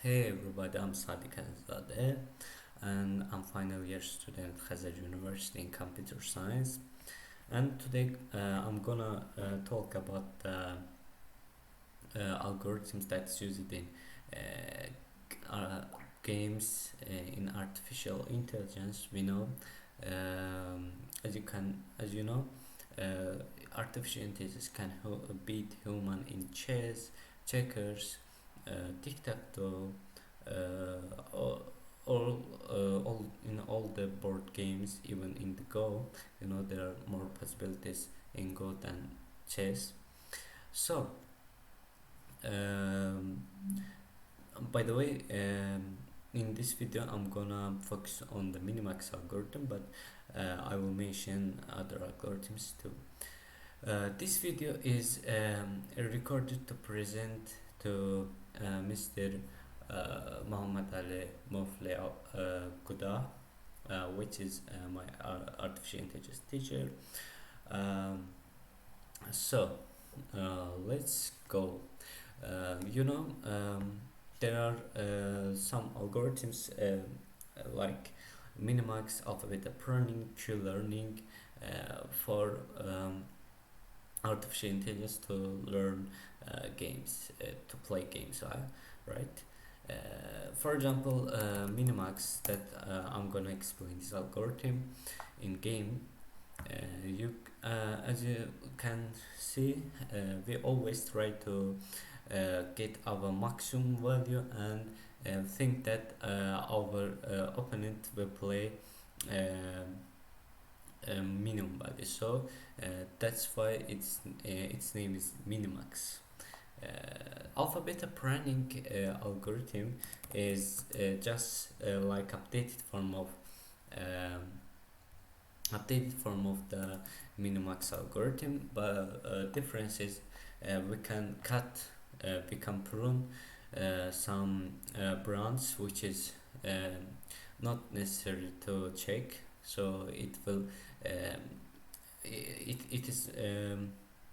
Hey everybody, I'm Sadiq Azadeh and I'm final year student at Khazar University in computer science. And today I'm gonna talk about the algorithms that's used in games in artificial intelligence. We know, as you know, artificial intelligence can beat human in chess, checkers, tic-tac-toe, all, all in all the board games, even in the Go. There are more possibilities in Go than chess. So, um, by the way, in this video I'm gonna focus on the MiniMax algorithm, but I will mention other algorithms too. This video is recorded to present to Mr. Mohammad Ali Qudah, which is my artificial intelligence teacher. Um, so let's go. There are some algorithms like MiniMax, alphabet learning, Q-learning for artificial intelligence to learn games, to play games, right? For example, Minimax that I'm gonna explain this algorithm in game. As you can see, we always try to get our maximum value and think that our opponent will play minimum value. So that's why its name is Minimax. Alphabet planning algorithm is just like um, updated form of the Minimax algorithm, but difference is we can cut, we can prune some brands, which is not necessary to check. So it is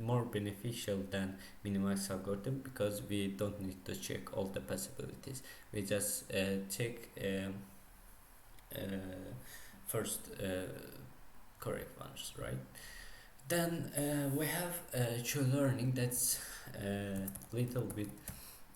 more beneficial than Minimax algorithm because we don't need to check all the possibilities. We just check uh, first correct ones, right? Then we have Q learning that's little bit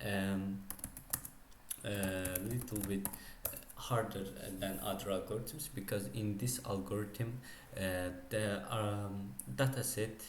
um, little bit harder than other algorithms because in this algorithm the data set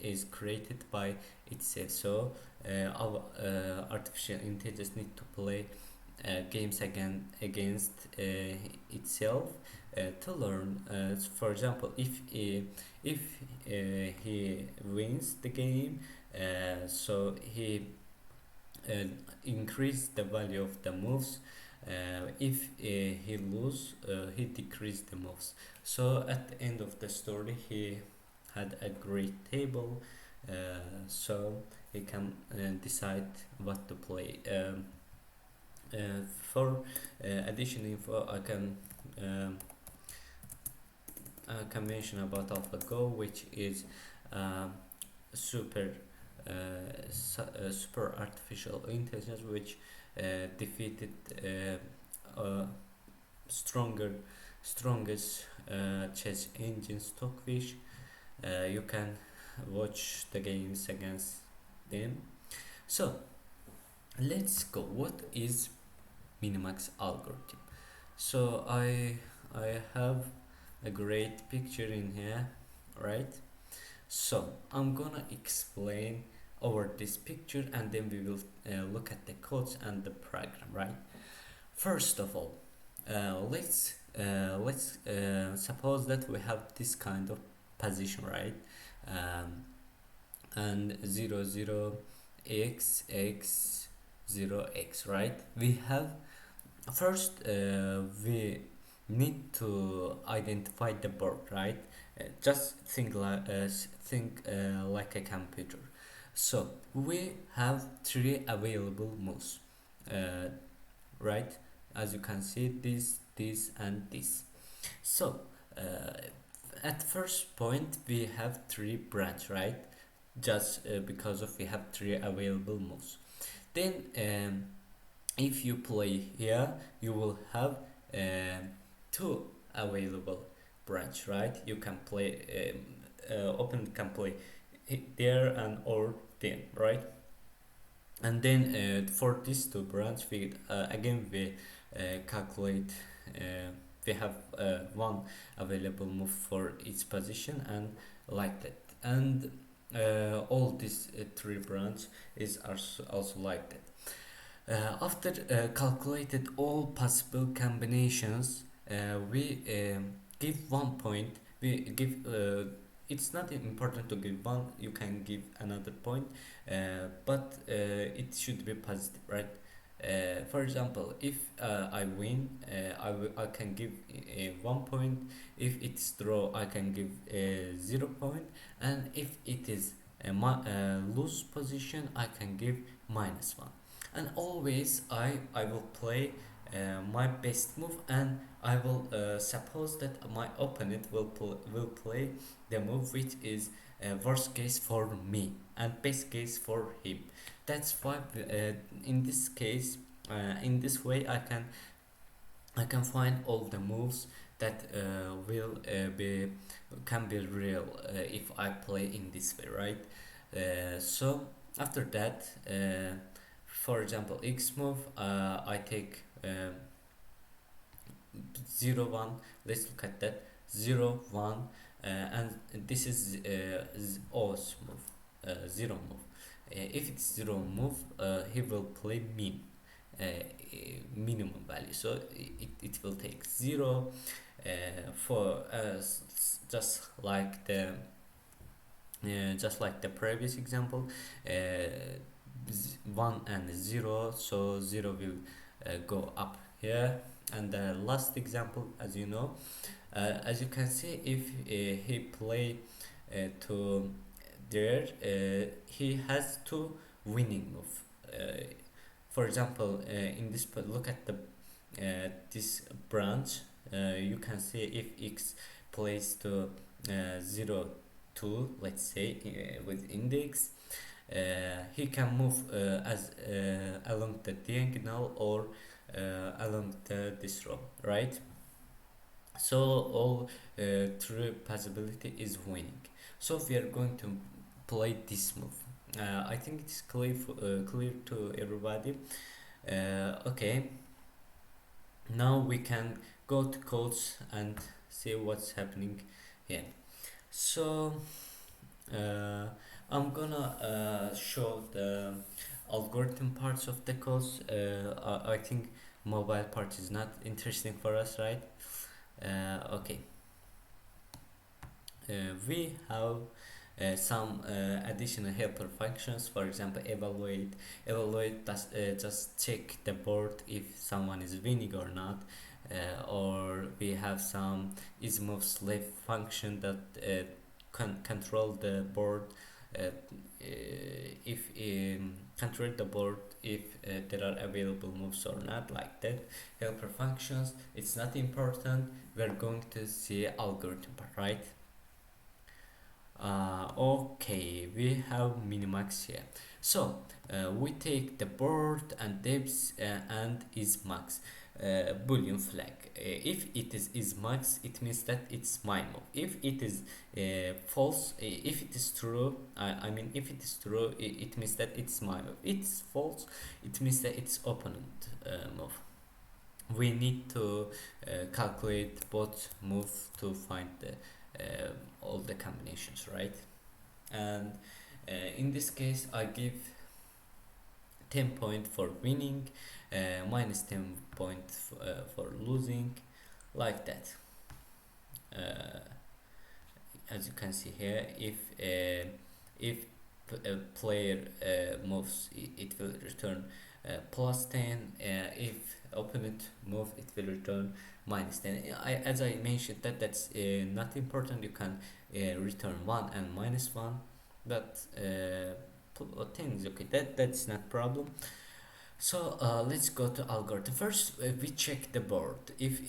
is created by itself. So our artificial intelligence need to play games against itself to learn. For example, if he wins the game, so he increase the value of the moves. If he lose, he decrease the moves. So at the end of the story, he had a great table, so he can decide what to play. For additional info, um, I can mention about AlphaGo, which is um, super super artificial intelligence, which defeated stronger strongest chess engine Stockfish. You can watch the games against them. So let's go. What is Minimax algorithm? So I have a great picture in here, right? So I'm gonna explain over this picture and then we will look at the codes and the program, right? First of all, let's suppose that we have this kind of position, right? Um, and 0 0 x x 0 x, right? We have first we need to identify the board, right? Just think like a computer. So we have three available moves, uh, right? As you can see, this and this. So at first point we have three branch, right? Just because of we have three available moves. Then if you play here, you will have two available branch, right? You can play opponent can play there and or there, right? And then for these two branch, we again we calculate, we have one available move for each position, and like that. And all these three branch is also like that. After calculated all possible combinations, we give 1 point. We give. It's not important to give one. You can give another point, but it should be positive, right? For example, if I win, I can give 1 point. If it's draw, I can give 0 point, and if it is a lose position, I can give -1. And always I will play my best move, and I will suppose that my opponent will play the move which is worst case for me and best case for him. That's why in this case, in this way I can find all the moves that will be can be real if I play in this way, right? So after that, for example, X move, I take 0 1. Let's look at that 0 1, and this is O's move, 0 move. If it's 0 move, he will play minimum value, so it will take 0 for just like the previous example, 1 and 0, so 0 will go up here. And the last example, as you know, as you can see, if he play to there, he has two winning move. For example, in this, look at the this branch. You can see if X plays to 0 2, let's say, with index, he can move as along the diagonal or along this row, right? So all three possibility is winning. So we are going to play this move. I think it's clear to everybody. Okay, now we can go to codes and see what's happening here. So I'm gonna show the algorithm parts of the codes. I think mobile part is not interesting for us, right? Okay. We have some additional helper functions. For example, evaluate does just check the board if someone is winning or not, or we have some is moves left function that can control the board, if control the board if there are available moves or not, like that. Helper functions, it's not important, we're going to see algorithm part, right? Okay, we have MiniMax here. So we take the board and depth and is max boolean flag. If it is max, it means that it's my move. If it is false, if it is true, I mean if it is true, it means that it's my move. It's false, it means that it's opponent move. We need to calculate both move to find the all the combinations, right? And in this case I give 10 point for winning, minus 10 point for losing, like that. As you can see here, if a player moves, it will return plus 10. If opponent move, it will return minus 10. As I mentioned, that's not important. You can return 1 and -1, but 10 is okay. That's not problem. So let's go to algorithm. First, we check the board if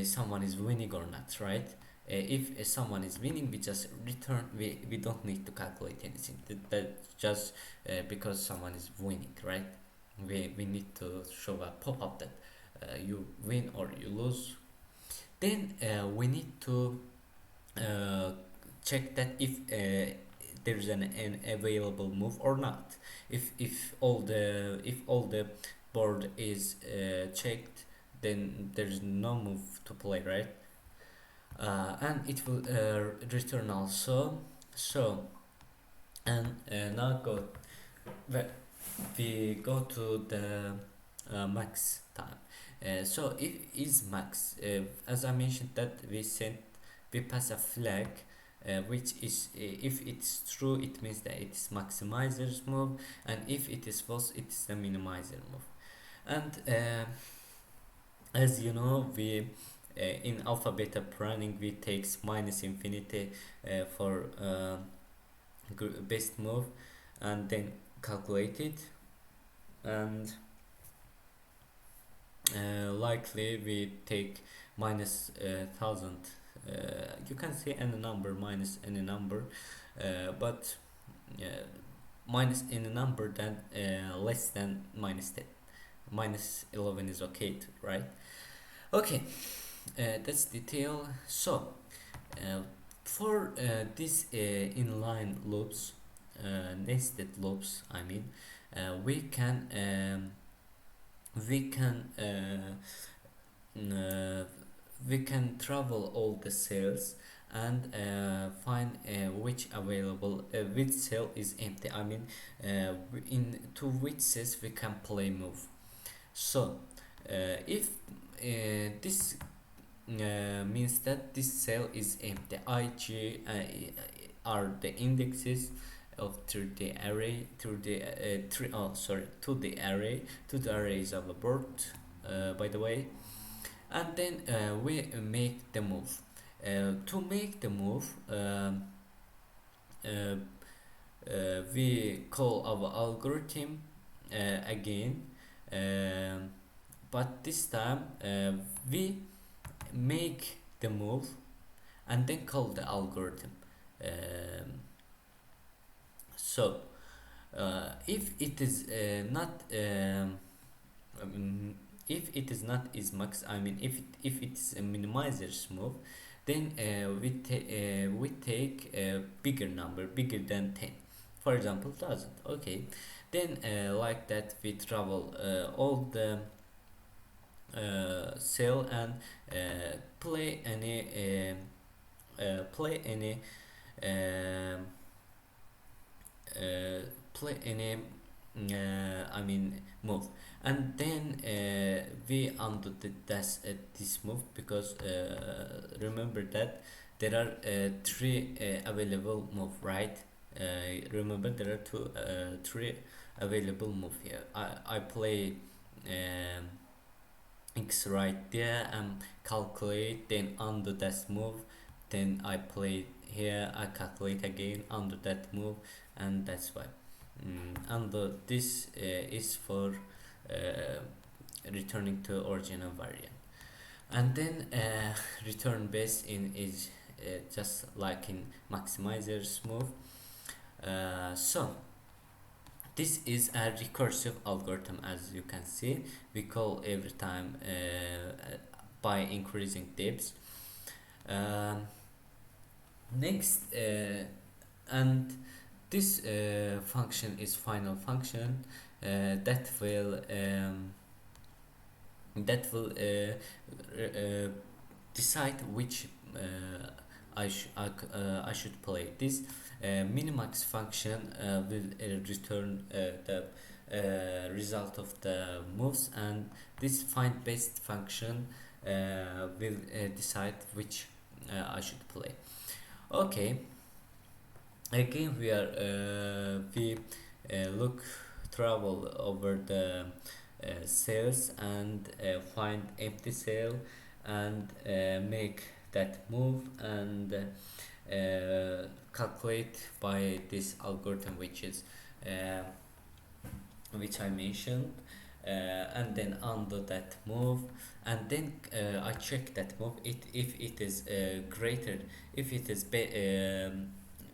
someone is winning or not, right? If someone is winning, we just return. We don't need to calculate anything. That's just because someone is winning, right? we need to show a pop-up that you win or you lose. Then we need to uh, check that if there's an available move or not. If all the board is checked, then there's no move to play, right? And it will return also. So, and now we we go to the max time. So if is max, as I mentioned that we pass a flag, which is if it's true, it means that it's maximizer's move, and if it is false, it's the minimizer move. And as you know, we in alpha beta planning we takes minus infinity for best move, and then calculate it, and likely we take minus 1000. You can say any number minus any number, but uh, minus any number then less than minus 10. Minus 11 is okay too, right? Okay, that's detail. So for these inline loops, nested loops, I mean, we can we can we can travel all the cells and find which cell is empty. I mean, in to which cells we can play move. So if this means that this cell is empty, ig are the indexes of to the array to the to the array, to the arrays of a board, by the way. And then we make the move. To make the move, we call our algorithm again, but this time we make the move and then call the algorithm. So if it is not if it is not is max, I mean if it's a minimizer's move, then we take a bigger number, bigger than 10, for example 1000. Okay, then like that we travel all the cell and play any um play any I mean move, and then we undo this move, because remember that there are three available move, right? Remember there are three available move here. I play x right there and calculate, then undo that move, then I play here, I calculate again, undo that move, and that's why. And this is for returning to original variant. And then return base in is just like in maximizer's move. So this is a recursive algorithm, as you can see. We call every time by increasing depths. Next, and this function is final function that will decide which I should play. This MiniMax function will return the result of the moves, and this find best function will decide which I should play. Okay, again we look travel over the cells and find empty cell and make that move, and calculate by this algorithm which I mentioned, and then undo that move, and then I check that move if it is greater, if it is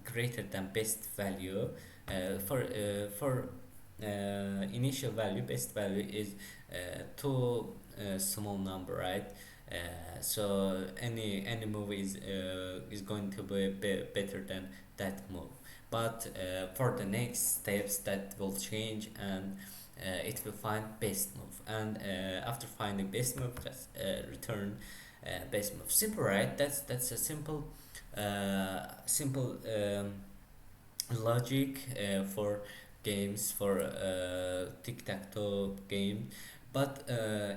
greater than best value for initial value, best value is too small number, right? So any move is going to be better than that move. But for the next steps, that will change, and it will find best move. And after finding best move, just return best move. Simple, right? That's a simple logic for games, for tic-tac-toe game. But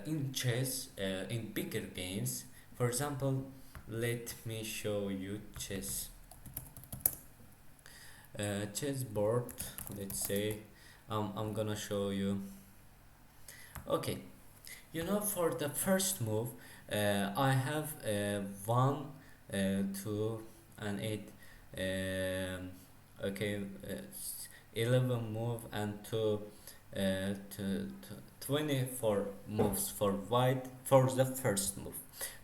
in chess, in bigger games, for example, let me show you chess board. Let's say I'm gonna show you. Okay, for the first move, I have 1, 2, and 8. Okay, 11 move and 2, to 24 moves for white for the first move.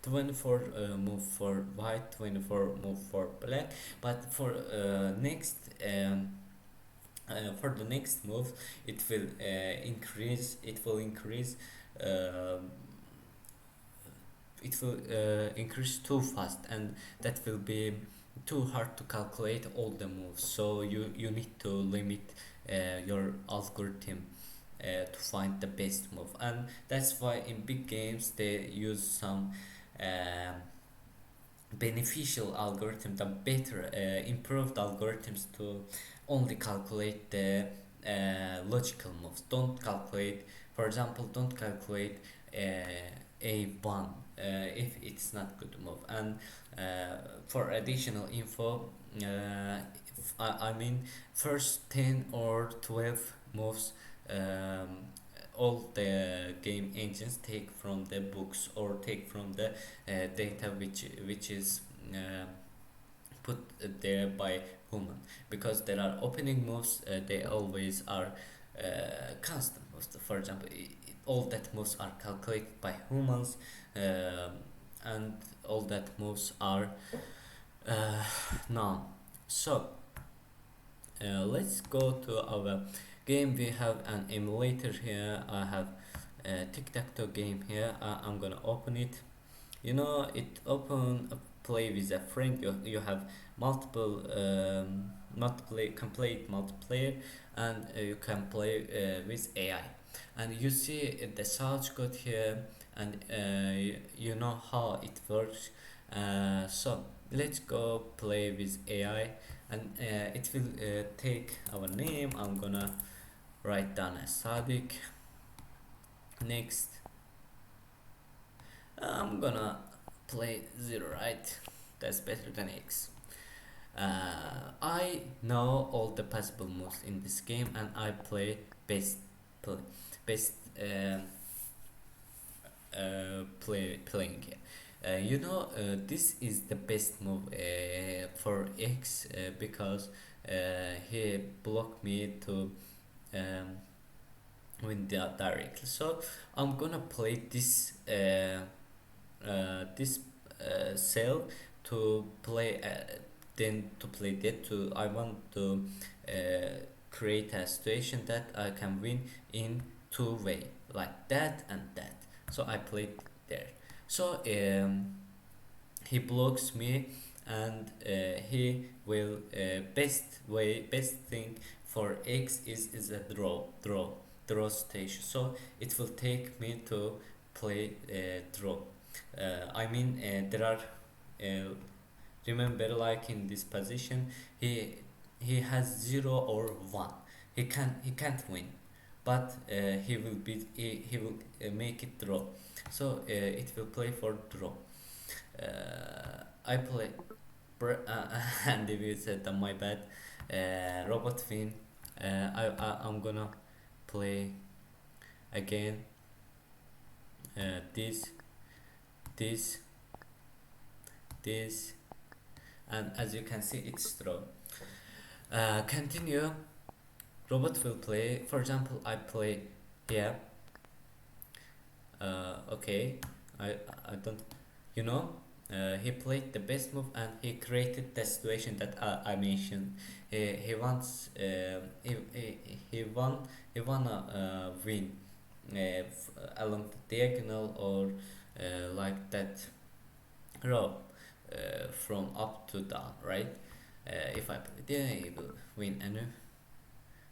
24 move for white, 24 move for black. But for the next move, it will increase. um it will increase too fast, and that will be too hard to calculate all the moves. So you need to limit your algorithm to find the best move. And that's why in big games they use some um beneficial algorithm, the better improved algorithms, to only calculate the logical moves. Don't calculate, for example, don't calculate a1 if it's not good move. And for additional info, I mean, first 10 or 12 moves, um, all the game engines take from the books, or take from the data which is put there by human, because there are opening moves, they always are constant moves. For example, all that moves are calculated by humans, and all that moves are known. So let's go to our game. We have an emulator here. I have a tic-tac-toe game here. I'm gonna open it. It open play with a friend. You have multiple complete multiplayer, and you can play with AI. And you see the source code here, and you know how it works. So let's go play with AI, and it will take our name. I'm gonna write down as Sadiq. Next, I'm gonna play 0, right? That's better than X. I know all the possible moves in this game, and I play play, best playing here. This is the best move for X, because he blocked me to um, win directly. So I'm gonna play this cell to play, then to play that. To I want to create a situation that I can win in two way, like that and that. So I played there. So he blocks me, and he will best thing for X is a draw station. So it will take me to play draw. I mean, there are remember, like in this position, he has 0 or 1. He can't win, but he will make it draw. So it will play for draw. I play and if you said my bad, robot fin. I'm gonna play again, this this this, and as you can see, it's draw. Continue. Robot will play. For example, I play here. Okay, I don't, you know He played the best move and he created the situation that I mentioned. He wants he wanna win along the diagonal or like that row from up to down, right? If I play there, he will win. And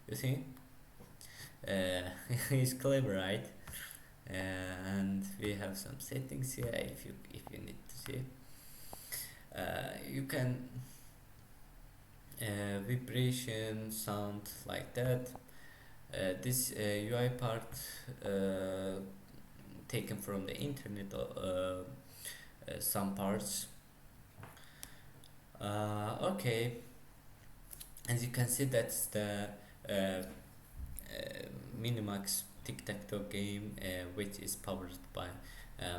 you think he's clever, right? And we have some settings here if you need to see. You can vibration sound like that. This UI part taken from the internet, some parts. Okay, as you can see, that's the MiniMax tic-tac-toe game, which is powered by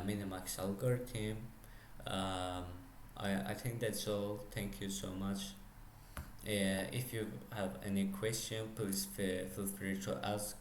MiniMax algorithm. um, I think that's all. Thank you so much. If you have any question, please feel free to ask.